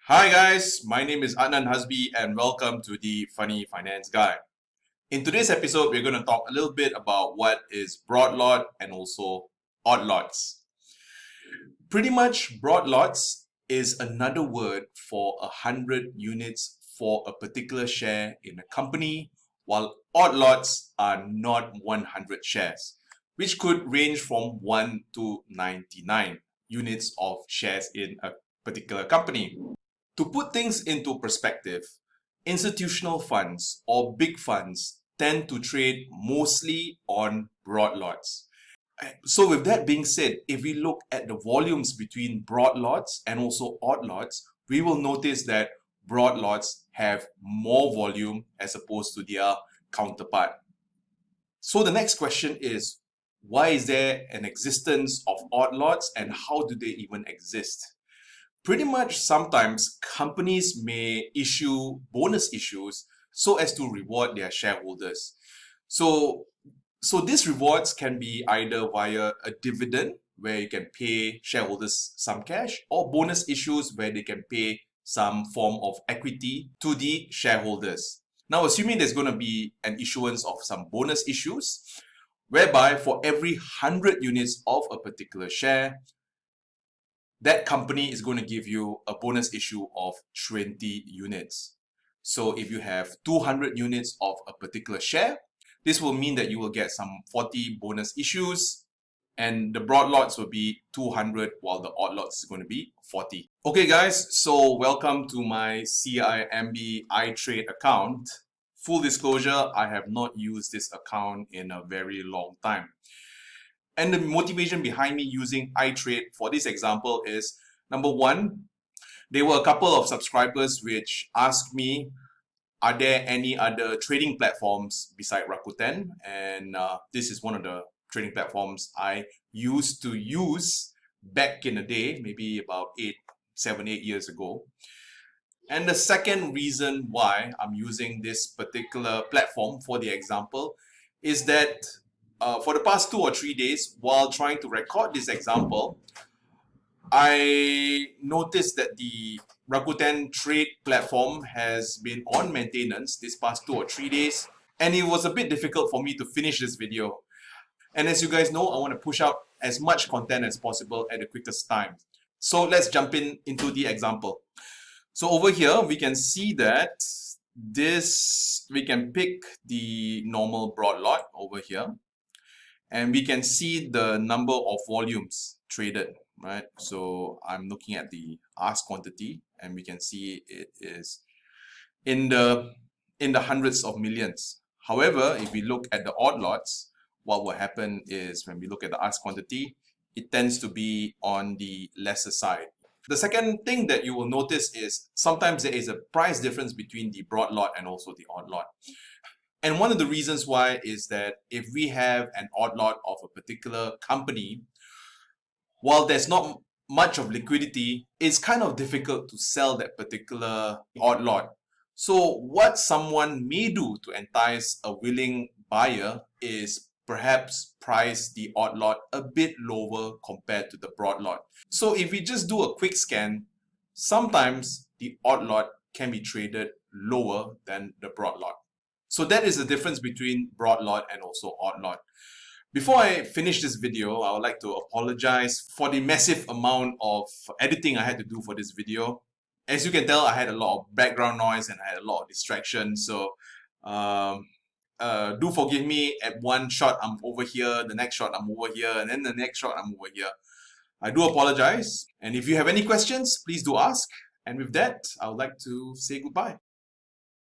Hi guys, my name is Adnan Hasbi and welcome to the Funny Finance Guy. In today's episode, we're going to talk a little bit about what is broad lot and also odd lots. Pretty much broad lots is another word for 100 units for a particular share in a company, while odd lots are not 100 shares, which could range from 1 to 99 units of shares in a particular company. To put things into perspective, institutional funds or big funds tend to trade mostly on broad lots. So with that being said, if we look at the volumes between broad lots and also odd lots, we will notice that broad lots have more volume as opposed to their counterpart. So the next question is, why is there an existence of odd lots and how do they even exist? Pretty much sometimes companies may issue bonus issues so as to reward their shareholders. So these rewards can be either via a dividend where you can pay shareholders some cash, or bonus issues where they can pay some form of equity to the shareholders. Now, assuming there's going to be an issuance of some bonus issues, whereby for every 100 units of a particular share, that company is going to give you a bonus issue of 20 units. So if you have 200 units of a particular share, this will mean that you will get some 40 bonus issues, and the broad lots will be 200 while the odd lots is going to be 40. Okay guys, so welcome to my CIMB iTrade account. Full disclosure, I have not used this account in a very long time. And the motivation behind me using iTrade for this example is, number one, there were a couple of subscribers which asked me, are there any other trading platforms beside Rakuten? And this is one of the trading platforms I used to use back in the day, maybe about 7, 8 years ago. And the second reason why I'm using this particular platform for the example is that for the past 2 or 3 days, while trying to record this example, I noticed that the Rakuten Trade platform has been on maintenance this past 2 or 3 days, and it was a bit difficult for me to finish this video. And as you guys know, I want to push out as much content as possible at the quickest time. So let's jump into the example. So over here, we can see that we can pick the normal broad lot over here. And we can see the number of volumes traded, right? So I'm looking at the ask quantity, and we can see it is in the hundreds of millions. However, if we look at the odd lots, what will happen is when we look at the ask quantity, it tends to be on the lesser side. The second thing that you will notice is sometimes there is a price difference between the broad lot and also the odd lot. And one of the reasons why is that if we have an odd lot of a particular company, while there's not much of liquidity, it's kind of difficult to sell that particular odd lot. So what someone may do to entice a willing buyer is perhaps price the odd lot a bit lower compared to the broad lot. So if we just do a quick scan, sometimes the odd lot can be traded lower than the broad lot. So that is the difference between broad lot and also odd lot. Before I finish this video, I would like to apologize for the massive amount of editing I had to do for this video. As you can tell, I had a lot of background noise and I had a lot of distractions. So do forgive me. At one shot I'm over here, the next shot I'm over here, and then the next shot I'm over here. I do apologize. And if you have any questions, please do ask. And with that, I would like to say goodbye.